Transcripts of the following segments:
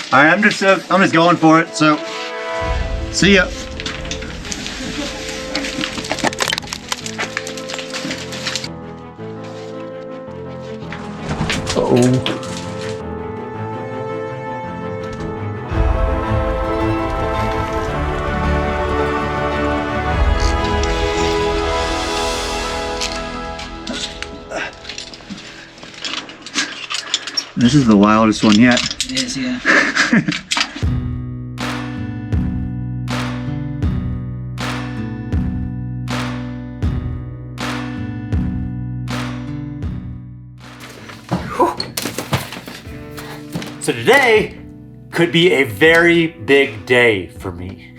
All right, I'm just going for it. So, see ya. Uh-oh. This is the wildest one yet. It is, yeah. So today could be a very big day for me.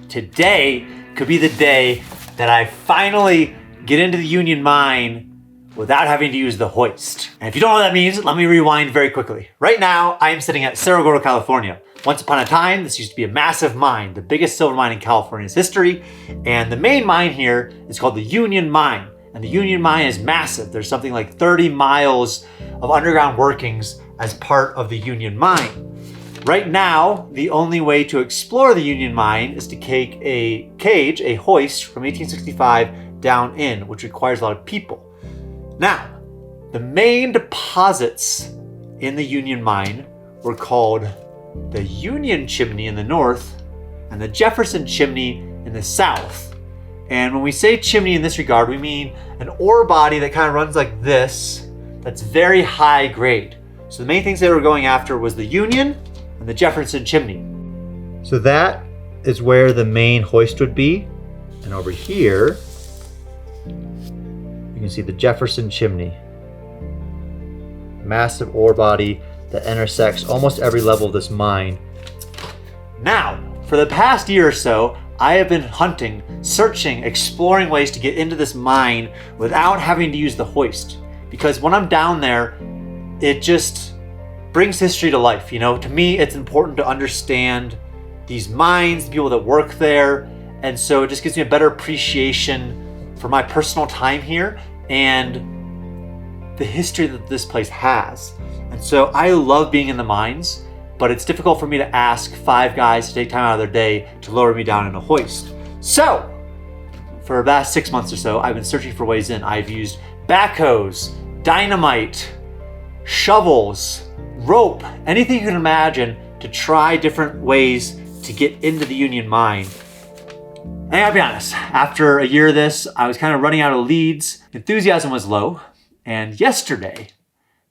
Today could be the day that I finally get into the Union Mine without having to use the hoist. And if you don't know what that means, let me rewind very quickly. Right now, I am sitting at Cerro Gordo, California. Once upon a time, this used to be a massive mine, the biggest silver mine in California's history. And the main mine here is called the Union Mine. And the Union Mine is massive. There's something like 30 miles of underground workings as part of the Union Mine. Right now, the only way to explore the Union Mine is to take a cage, a hoist from 1865 down in, which requires a lot of people. Now, the main deposits in the Union Mine were called the Union Chimney in the north and the Jefferson Chimney in the south. And when we say chimney in this regard, we mean an ore body that kind of runs like this, that's very high grade. So the main things they were going after was the Union and the Jefferson Chimney. So that is where the main hoist would be. And over here, you can see the Jefferson Chimney. Massive ore body that intersects almost every level of this mine. Now, for the past year or so, I have been hunting, searching, exploring ways to get into this mine without having to use the hoist. Because when I'm down there, it just brings history to life. You know, to me, it's important to understand these mines, the people that work there. And so it just gives me a better appreciation for my personal time here and the history that this place has. And so I love being in the mines, but it's difficult for me to ask 5 guys to take time out of their day to lower me down in a hoist. So for the past 6 months or so, I've been searching for ways in. I've used backhoes, dynamite, shovels, rope, anything you can imagine to try different ways to get into the Union Mine. And I gotta be honest, after a year of this, I was kind of running out of leads. Enthusiasm was low. And yesterday,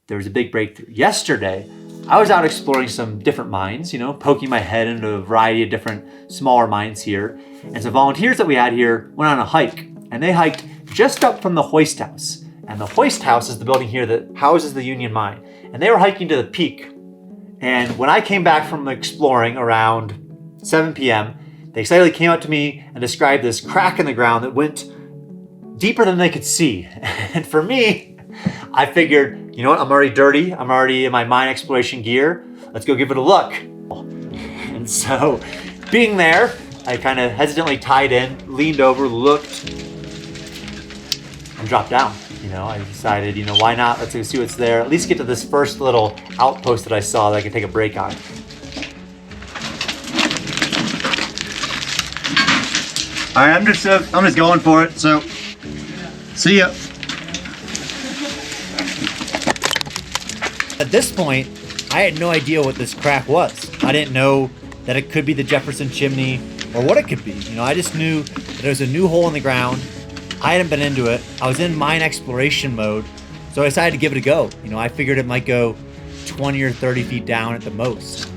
there was a big breakthrough. Yesterday, I was out exploring some different mines, you know, poking my head into a variety of different smaller mines here. And some volunteers that we had here went on a hike. And they hiked just up from the hoist house. And the hoist house is the building here that houses the Union Mine. And they were hiking to the peak. And when I came back from exploring around 7 p.m., they excitedly came up to me and described this crack in the ground that went deeper than they could see. And for me, I figured, you know what, I'm already dirty. I'm already in my mine exploration gear. Let's go give it a look. And so being there, I kind of hesitantly tied in, leaned over, looked, and dropped down. You know, I decided, you know, why not? Let's go see what's there. At least get to this first little outpost that I saw that I could take a break on. All right, I'm just going for it. So, see ya. At this point, I had no idea what this crack was. I didn't know that it could be the Jefferson Chimney or what it could be. You know, I just knew that there was a new hole in the ground. I hadn't been into it. I was in mine exploration mode, so I decided to give it a go. You know, I figured it might go 20 or 30 feet down at the most.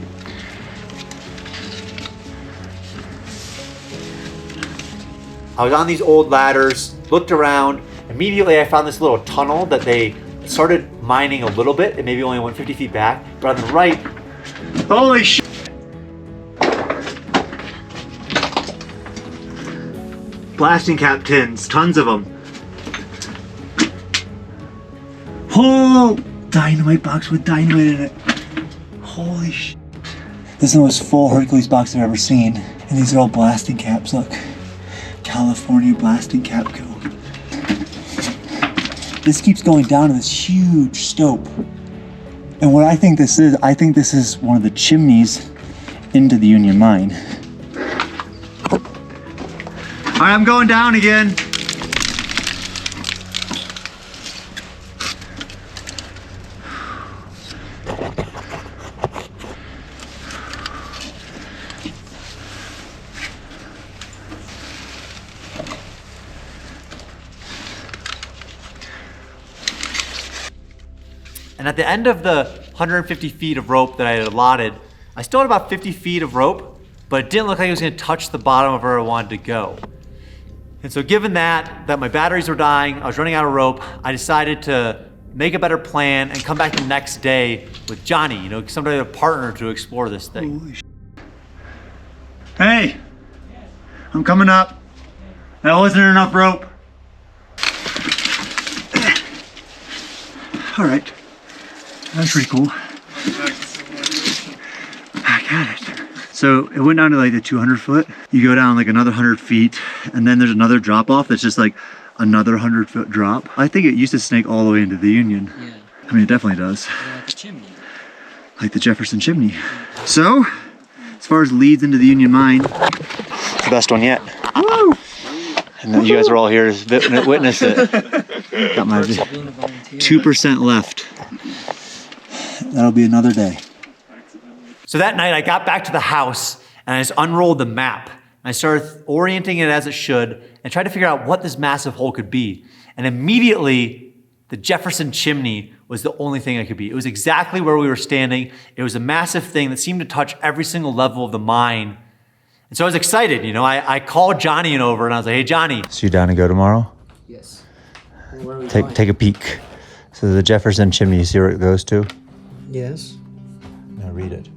I was on these old ladders, looked around. Immediately I found this little tunnel that they started mining a little bit. It maybe only went 50 feet back, but on the right, Holy shit. Blasting cap tins, tons of them. Oh, dynamite box with dynamite in it. Holy shit. This is the most full Hercules box I've ever seen. And these are all blasting caps, look. California blasting cap co. This keeps going down in this huge stope. And what I think this is one of the chimneys into the Union mine. All right, I'm going down again. And at the end of the 150 feet of rope that I had allotted, I still had about 50 feet of rope, but it didn't look like it was gonna touch the bottom of where I wanted to go. And so given that my batteries were dying, I was running out of rope, I decided to make a better plan and come back the next day with Johnny, somebody, a partner to explore this thing. Hey, I'm coming up. That wasn't enough rope. All right. That's pretty cool. I got it. So it went down to like the 200 foot. You go down like another 100 feet, and then there's another drop off that's just like another 100 foot drop. I think it used to snake all the way into the Union. Yeah. I mean, it definitely does. Like the chimney. Like the Jefferson Chimney. So, as far as leads into the Union mine, it's the best one yet. Woo! And then you guys are all here to witness it. Got my 2% left. That'll be another day. So that night I got back to the house and I just unrolled the map. I started orienting it as it should and tried to figure out what this massive hole could be. And immediately the Jefferson Chimney was the only thing it could be. It was exactly where we were standing. It was a massive thing that seemed to touch every single level of the mine. And so I was excited, I called Johnny over and I was like, hey Johnny. So you down to go tomorrow? Yes. Where are we Take a peek. So the Jefferson Chimney, you see where it goes to? Yes. Now read it.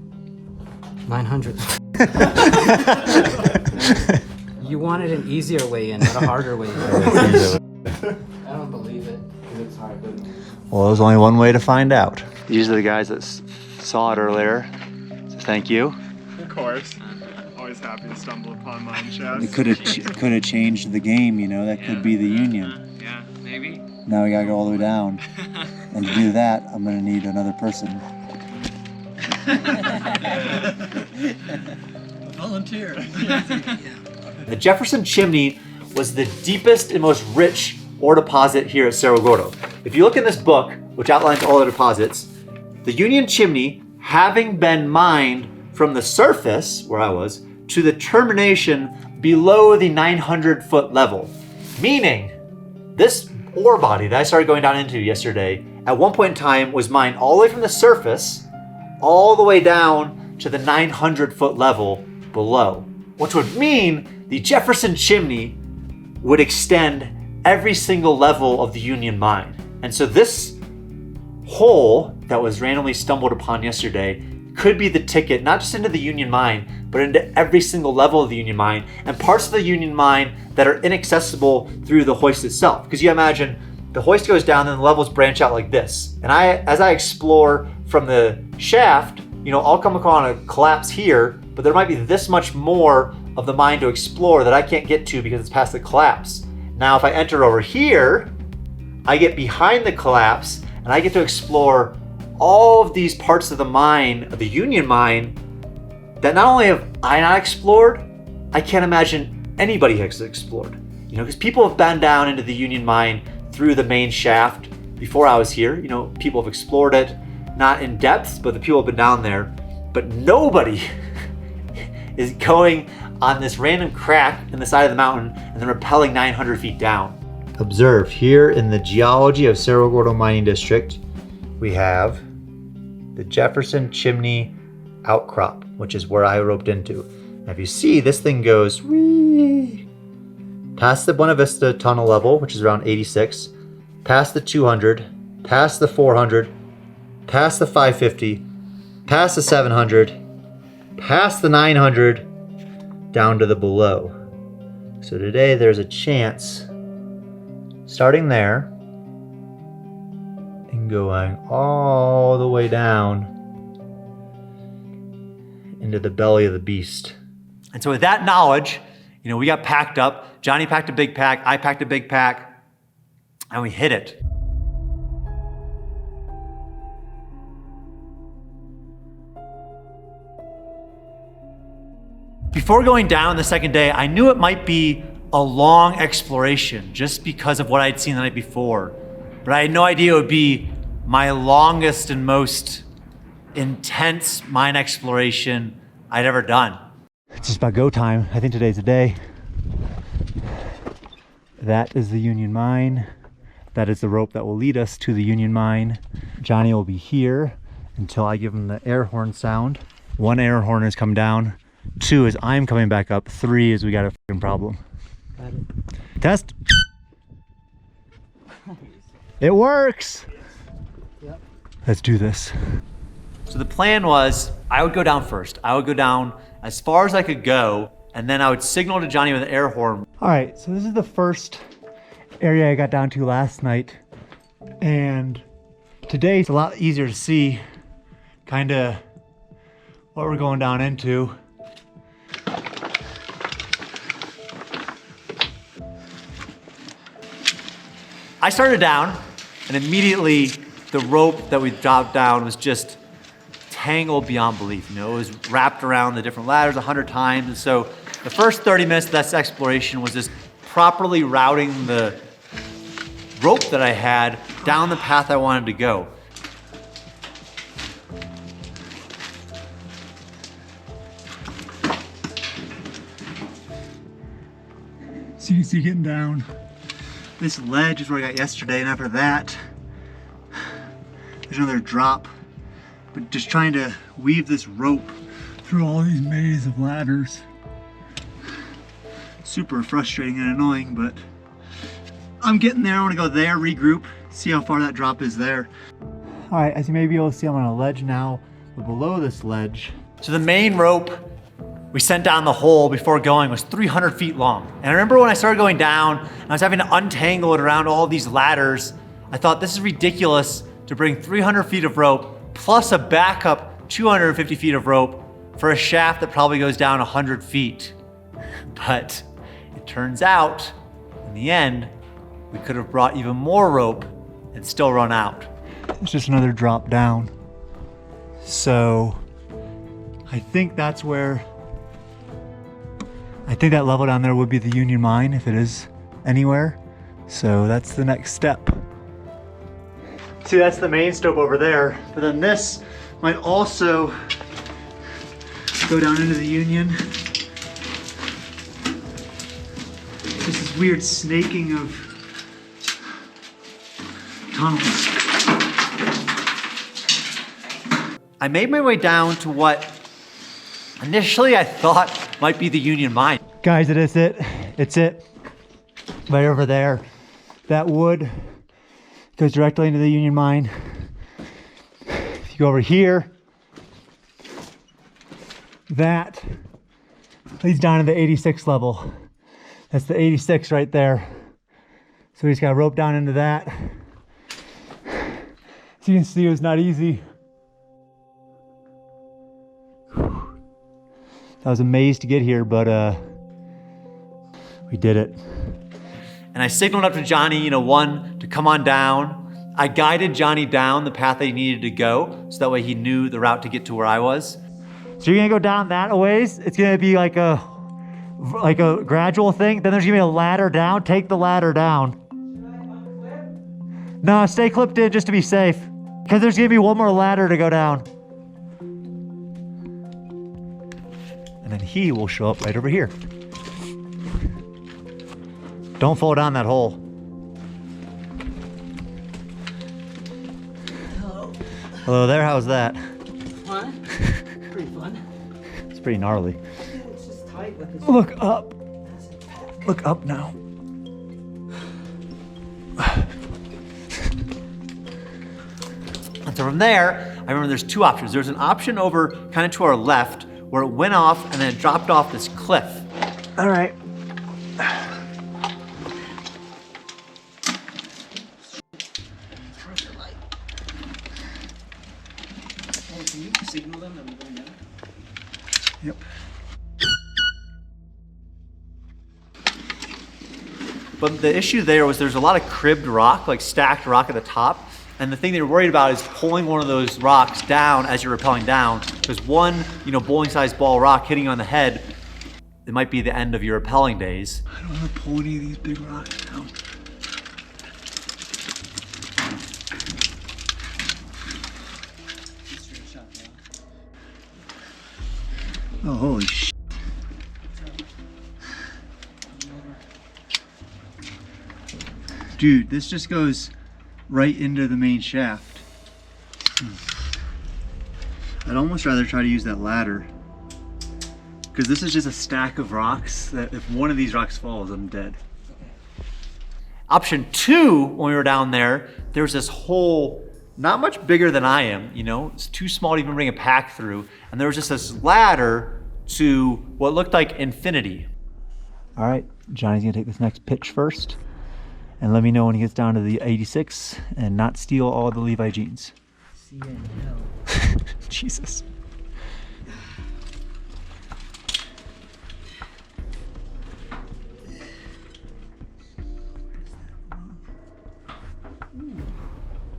900. You wanted an easier way in, not a harder way in. I don't believe it. It's hard. Well, there's only one way to find out. These are the guys that saw it earlier. So thank you. Of course. Always happy to stumble upon mine shafts. It could have changed the game, That could be the Union. Yeah, maybe. Now we gotta go all the way down. And to do that, I'm gonna need another person. Volunteer. The Jefferson Chimney was the deepest and most rich ore deposit here at Cerro Gordo. If you look in this book, which outlines all the deposits, the Union Chimney, having been mined from the surface, where I was, to the termination below the 900 foot level. Meaning, this ore body that I started going down into yesterday, at one point in time was mined all the way from the surface, all the way down to the 900 foot level below. Which would mean the Jefferson Chimney would extend every single level of the Union mine. And so this hole that was randomly stumbled upon yesterday could be the ticket, not just into the Union mine, but into every single level of the Union mine and parts of the Union mine that are inaccessible through the hoist itself. Because you imagine the hoist goes down and the levels branch out like this. And as I explore from the shaft, I'll come upon a collapse here, but there might be this much more of the mine to explore that I can't get to because it's past the collapse. Now, if I enter over here, I get behind the collapse and I get to explore all of these parts of the mine, of the Union mine, that not only have I not explored, I can't imagine anybody has explored. Because people have been down into the Union mine through the main shaft before I was here. People have explored it, not in depth, but the people have been down there. But nobody is going on this random crack in the side of the mountain and then rappelling 900 feet down. Observe, here in the geology of Cerro Gordo Mining District, we have the Jefferson Chimney Outcrop, which is where I roped into. Now if you see, this thing goes whee, past the Buena Vista tunnel level, which is around 86, past the 200, past the 400, past the 550, past the 700, past the 900, down to the below. So today there's a chance, starting there and going all the way down into the belly of the beast. And so with that knowledge, we got packed up. Johnny packed a big pack, I packed a big pack, and we hit it. Before going down the second day, I knew it might be a long exploration just because of what I'd seen the night before. But I had no idea it would be my longest and most intense mine exploration I'd ever done. It's just about go time. I think today's the day. That is the Union mine. That is the rope that will lead us to the Union mine. Johnny will be here until I give him the air horn sound. 1 air horn has come down. 2 is I'm coming back up. 3 is we got a fucking problem. Got it. Test. It works. Yep. Let's do this. So the plan was I would go down first. I would go down as far as I could go, and then I would signal to Johnny with an air horn. All right, so this is the first area I got down to last night. And today it's a lot easier to see kind of what we're going down into. I started down, and immediately the rope that we dropped down was just tangled beyond belief. You know, it was wrapped around the different ladders 100 times. And so the first 30 minutes of that exploration was just properly routing the rope that I had down the path I wanted to go. So you can see getting down. This ledge is where I got yesterday, and after that, there's another drop. But just trying to weave this rope through all these maze of ladders. Super frustrating and annoying, but I'm getting there. I want to go there, regroup, see how far that drop is there. All right, as you may be able to see, I'm on a ledge now, but below this ledge. So the main rope we sent down the hole before going was 300 feet long. And I remember when I started going down and I was having to untangle it around all these ladders, I thought this is ridiculous to bring 300 feet of rope plus a backup 250 feet of rope for a shaft that probably goes down 100 feet. But it turns out, in the end, we could have brought even more rope and still run out. It's just another drop down. So I think that's where, I think that level down there would be the Union mine if it is anywhere. So that's the next step. See, that's the main stope over there. But then this might also go down into the Union. This is weird snaking of tunnels. I made my way down to what initially I thought might be the Union mine. Guys, it is it. It's it. Right over there. That wood goes directly into the Union mine. If you go over here, that leads down to the 86 level. That's the 86 right there. So we just got rope down into that. So you can see it was not easy. That was a maze to get here, but we did it. And I signaled up to Johnny, one, to come on down. I guided Johnny down the path that he needed to go, so that way he knew the route to get to where I was. So you're gonna go down that a ways. It's gonna be like a gradual thing. Then there's gonna be a ladder down. Take the ladder down. No, stay clipped in just to be safe. Because there's gonna be one more ladder to go down. And then he will show up right over here. Don't fall down that hole. Hello. Hello there, how's that? Fun? Pretty fun. It's pretty gnarly. Yeah, it's just tight with this. Look up. Look up now. And so from there, I remember there's two options. There's an option over kind of to our left where it went off and then it dropped off this cliff. All right. Can you signal them that we're going down? Yep. But the issue there was there's a lot of cribbed rock, like stacked rock at the top. And the thing they were worried about is pulling one of those rocks down as you're rappelling down. Because one, bowling-sized ball rock hitting you on the head it might be the end of your rappelling days. I don't want to pull any of these big rocks down. Oh, holy shit. Dude, this just goes right into the main shaft. I'd almost rather try to use that ladder. Because this is just a stack of rocks that if one of these rocks falls, I'm dead. Option 2, when we were down there was this hole not much bigger than I am, you know, it's too small to even bring a pack through. And there was just this ladder to what looked like infinity. All right, Johnny's gonna take this next pitch first. And let me know when he gets down to the 86 and not steal all the Levi jeans. See ya in hell. Jesus.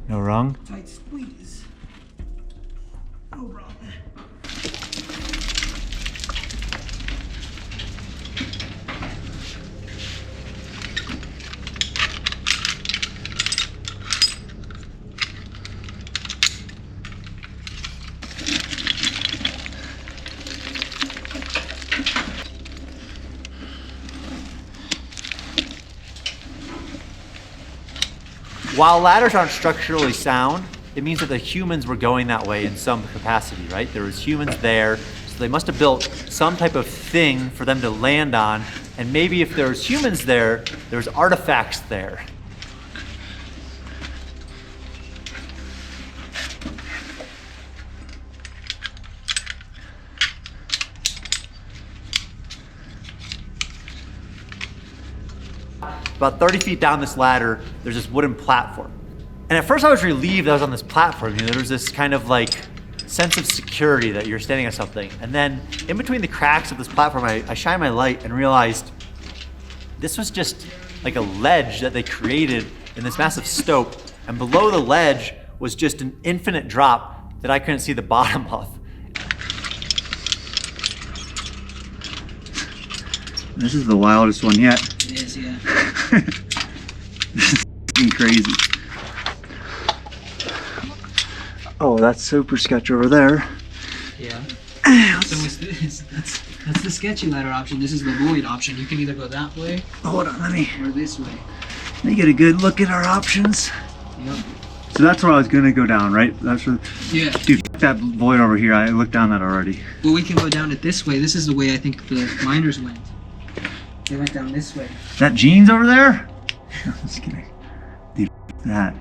No wrong? Tight squeeze. No wrong. While ladders aren't structurally sound, it means that the humans were going that way in some capacity, right? There was humans there, so they must have built some type of thing for them to land on, and maybe if there's humans there, there's artifacts there. About 30 feet down this ladder, there's this wooden platform. And at first I was relieved that I was on this platform. You know, there was this kind of like sense of security that you're standing on something. And then in between the cracks of this platform, I shined my light and realized this was just like a ledge that they created in this massive stope. And below the ledge was just an infinite drop that I couldn't see the bottom of. This is the wildest one yet. It is, yeah. This is f***ing crazy. Oh, that's super sketch over there. Yeah. So what's this? That's the sketchy ladder option. This is the void option. You can either go that way Hold on, let me this way. get a good look at our options. Yep. So that's where I was gonna go down, right? That's where, Yeah. dude, f- that void over here. I looked down that already. Well, we can go down it this way. This is the way I think the miners went. They went down this way. That jeans over there? I'm just kidding. Dude, f- that.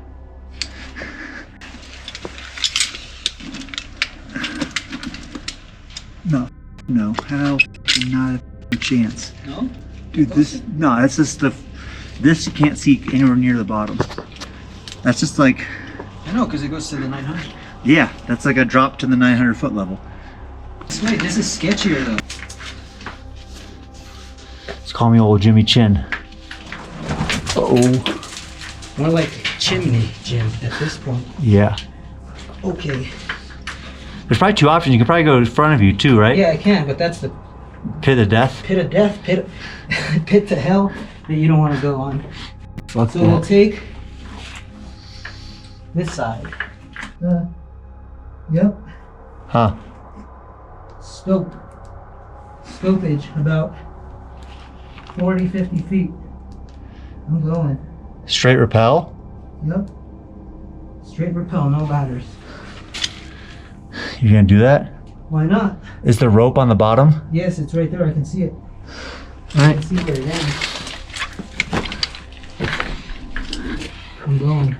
No, hell, not a chance. No? Dude, this, no, that's just the, this you can't see anywhere near the bottom. That's just like, I know, because it goes to the 900. yeah, that's like a drop to the 900 foot level. This way, this is sketchier though. Just call me old Jimmy Chin. Oh. More like chimney, Jim, at this point. Yeah. Okay. There's probably two options. You can probably go in front of you too, right? Yeah, I can, but that's the Pit of death. pit of death, pit to hell that you don't want to go on. What's So we'll take this side. Yep. Huh. Scopage about 40, 50 feet. I'm going. Straight rappel? Yep. Straight rappel, no ladders. You gonna do that? Why not? Is the rope on the bottom? Yes, it's right there. I can see it. I Alright. can see it again. I'm going.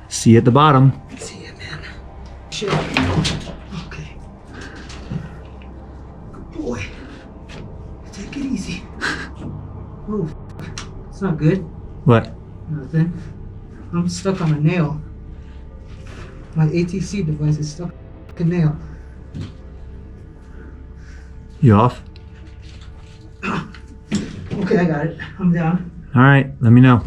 See you at the bottom. See it, man. Shit. Okay. Good boy. Take it easy. Oh, it's not good. What? Nothing. I'm stuck on a nail. My ATC device is stuck on a nail. You off? Okay, I got it. I'm down. Alright, let me know.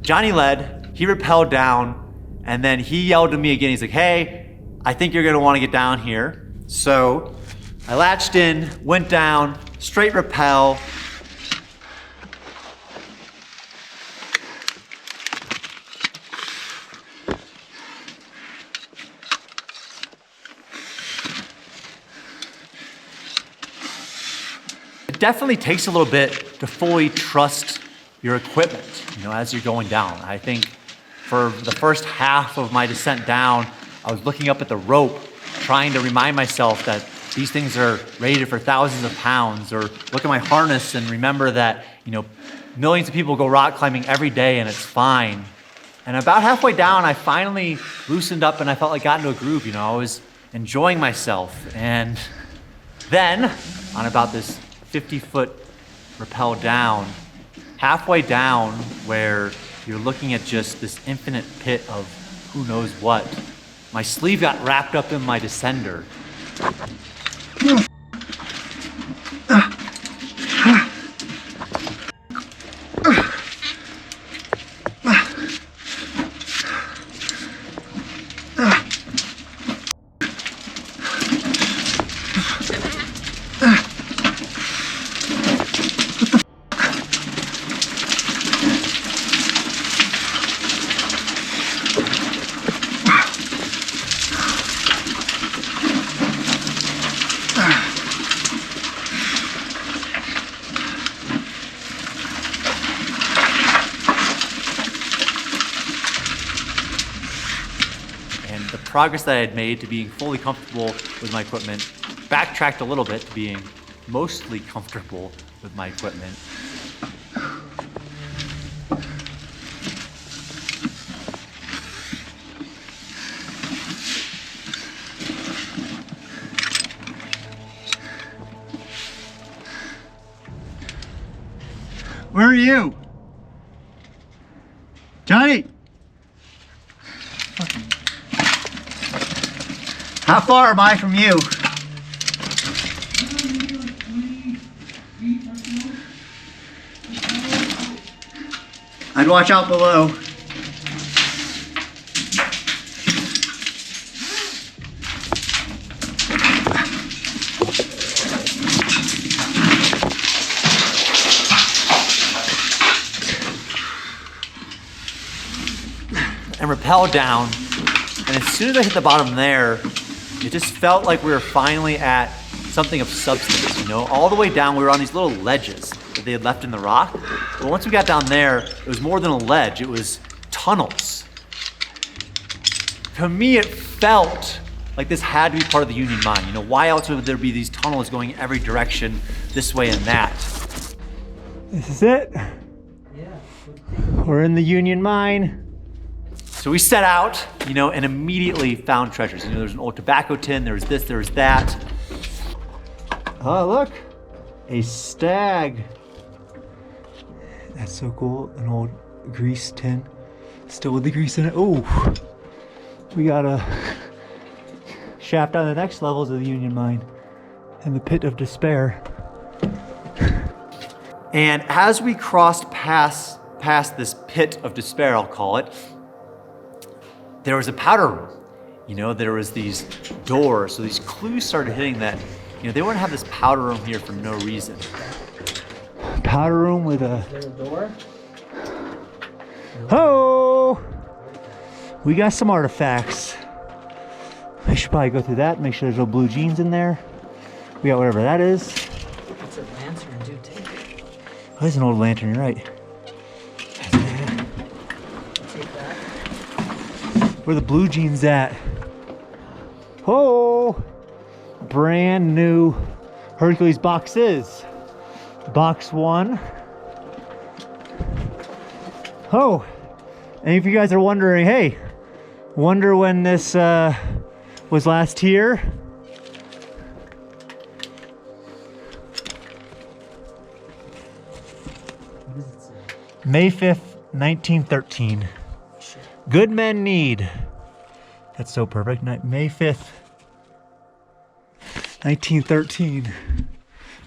Johnny led, he rappelled down, and then he yelled to me again. He's like, hey, I think you're gonna wanna get down here. So I latched in, went down, straight rappel. It definitely takes a little bit to fully trust your equipment, as you're going down. I think for the first half of my descent down, I was looking up at the rope, trying to remind myself that these things are rated for thousands of pounds, or look at my harness and remember that, millions of people go rock climbing every day and it's fine. And about halfway down, I finally loosened up and I felt like I got into a groove, I was enjoying myself. And then, on about this 50-foot rappel down, halfway down where you're looking at just this infinite pit of who knows what, my sleeve got wrapped up in my descender. Progress that I had made to being fully comfortable with my equipment, backtracked a little bit to being mostly comfortable with my equipment. Where are you? Johnny! How far am I from you? I'd watch out below. And rappel down, and as soon as I hit the bottom there, it just felt like we were finally at something of substance, All the way down, we were on these little ledges that they had left in the rock. But once we got down there, it was more than a ledge, it was tunnels. To me, it felt like this had to be part of the Union mine. Why else would there be these tunnels going every direction, this way and that? This is it. Yeah. We're in the Union mine. So we set out, and immediately found treasures. There's an old tobacco tin, there's this, there's that. Oh, look, a stag. That's so cool, an old grease tin, still with the grease in it. Oh, we got a shaft on the next levels of the Union mine and the pit of despair. And as we crossed past this pit of despair, I'll call it, there was a powder room. There was these doors, so these clues started hitting that, they wouldn't have this powder room here for no reason. Powder room with a... Is there a door? Oh! We got some artifacts. I should probably go through that, make sure there's no blue jeans in there. We got whatever that is. It's a lantern, dude. Take it. Oh, there's an old lantern, you're right. Take that. Where the blue jeans at? Oh! Brand new Hercules boxes. Box 1. Oh! And if you guys are wondering, hey, wonder when this was last here? What does it say? May 5th, 1913. Shit. Good men need. That's so perfect. May 5th, 1913.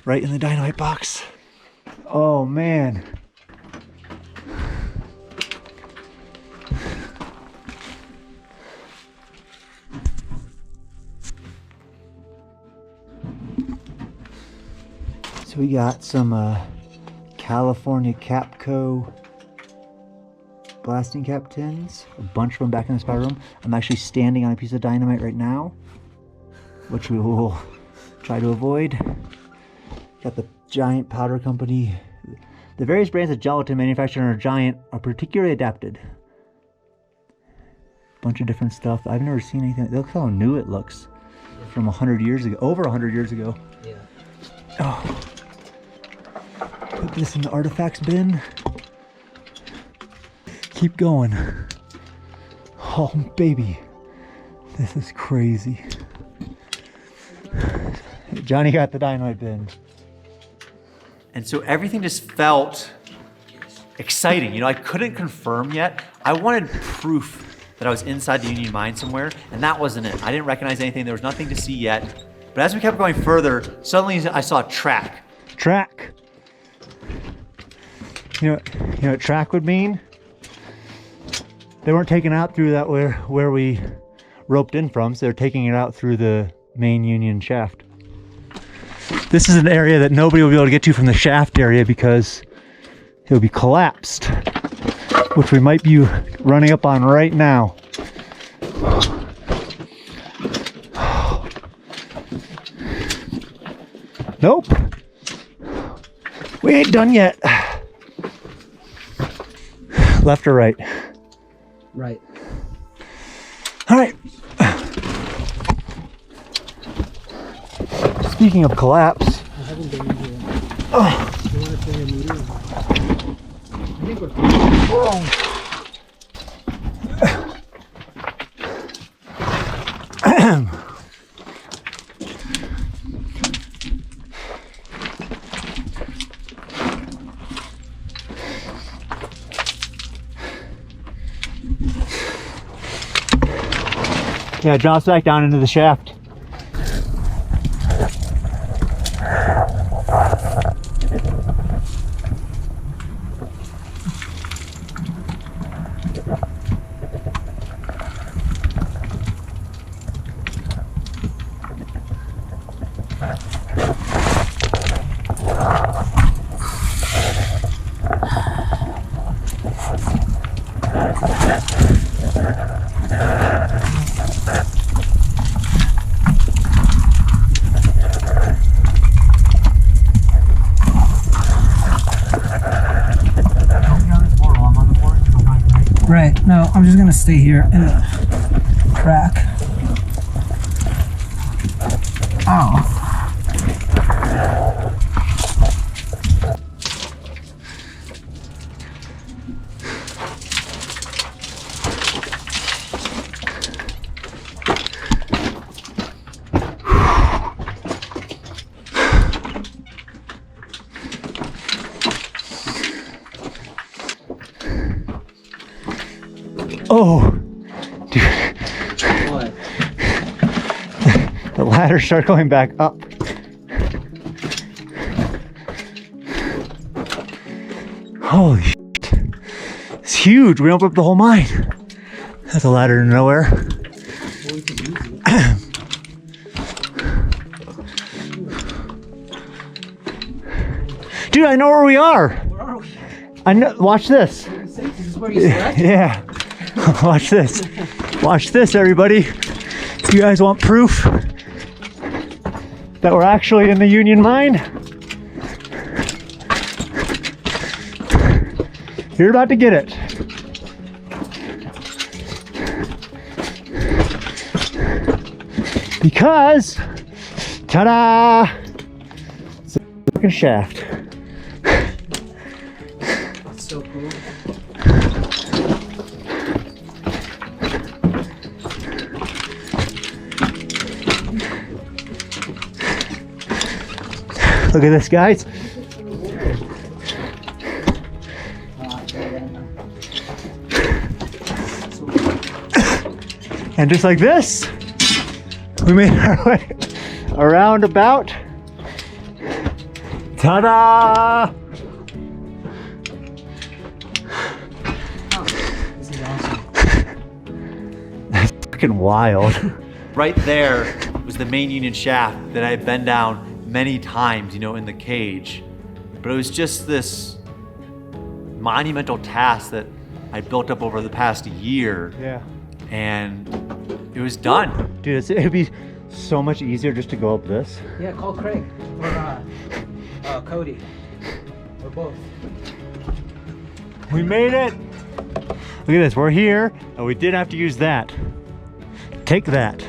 Right in the dynamite box. Oh man. So we got some California Capco blasting cap tins, a bunch of them back in the spy room. I'm actually standing on a piece of dynamite right now, which we will try to avoid. Got the Giant Powder Company. The various brands of gelatin manufactured under Giant are particularly adapted. Bunch of different stuff. I've never seen anything. Look how new it looks from 100 years ago, over 100 years ago. Yeah. Oh. Put this in the artifacts bin. Keep going. Oh, baby. This is crazy. Johnny got the dynamite bin. And so everything just felt exciting. You know, I couldn't confirm yet. I wanted proof that I was inside the Union mine somewhere, and that wasn't it. I didn't recognize anything. There was nothing to see yet. But as we kept going further, suddenly I saw a track. Track. You know what track would mean? They weren't taken out through that where we roped in from, so they're taking it out through the main Union shaft. This is an area that nobody will be able to get to from the shaft area because it'll be collapsed, which we might be running up on right now. Nope. We ain't done yet. Left or right? Right. All right. Speaking of collapse. I haven't been in here. Oh. You want to play a meeting? I think we're Yeah, drops back down into the shaft. right. No, I'm just gonna stay here in the crack. Oh. Oh, dude. What? The ladder started going back up. Holy shit. It's huge. We opened up the whole mine. That's a ladder to nowhere. Dude, I know where we are. Where are we? I know. Watch this. This is where you slept? Yeah. Watch this. Watch this, everybody. If you guys want proof that we're actually in the Union mine, you're about to get it. Because, ta-da! It's a fucking shaft. It's so cool. Look at this, guys. And just like this, we made our way around about. Ta-da! This is awesome. That's fucking wild. Right there was the main Union shaft that I had been down many times, you know, in the cage. But it was just this monumental task that I built up over the past year. Yeah. And it was done. Dude, it'd be so much easier just to go up this. Yeah, call Craig or Cody or both. We made it. Look at this, we're here, and we didn't have to use that. Take that.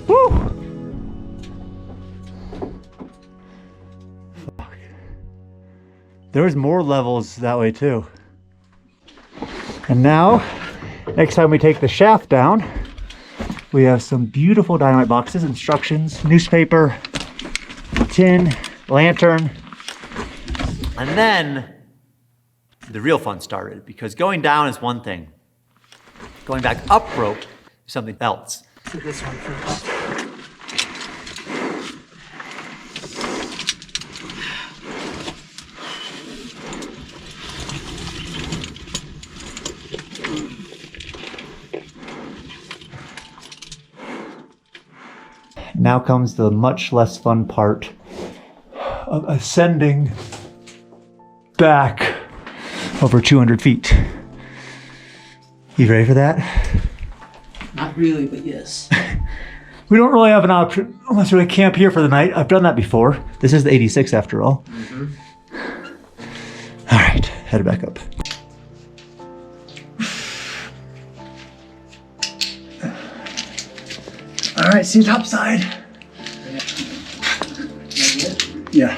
Woo! Fuck. There was more levels that way too. And now, next time we take the shaft down, we have some beautiful dynamite boxes, instructions, newspaper, tin, lantern. And then the real fun started, because going down is one thing. Going back up rope is something else. Do this one first. Now comes the much less fun part of ascending back over 200 feet. You ready for that? Not really, but yes. We don't really have an option unless we camp here for the night. I've done that before. This is the 86 after all. All right, head back up. All right, see the top side. Yeah.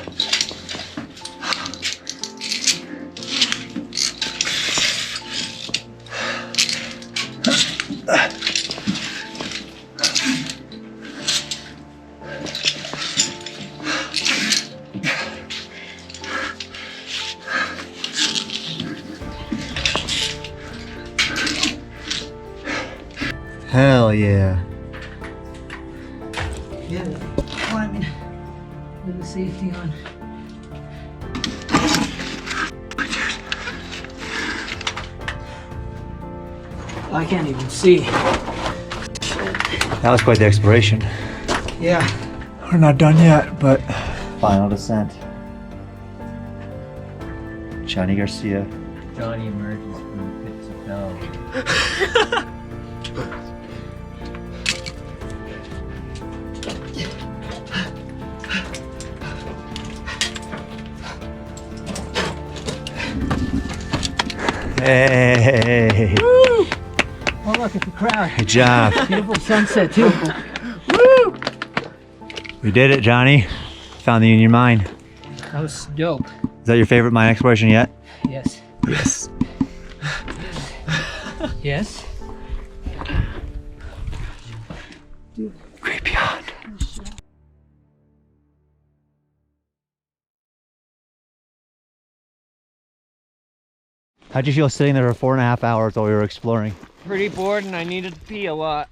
Hell yeah. Yeah, climbing with the safety on. I can't even see. That was quite the exploration. Yeah. We're not done yet, but final descent. Johnny Garcia. Johnny emerges from the pits of hell. Hey. Woo! Oh, look at the crowd. Good job. Beautiful sunset, too. Woo! We did it, Johnny. Found the Union Mine. That was dope. Is that your favorite mine exploration yet? Yes. Yes. Yes. Great beyond. How'd you feel sitting there for 4.5 hours while we were exploring? Pretty bored and I needed to pee a lot.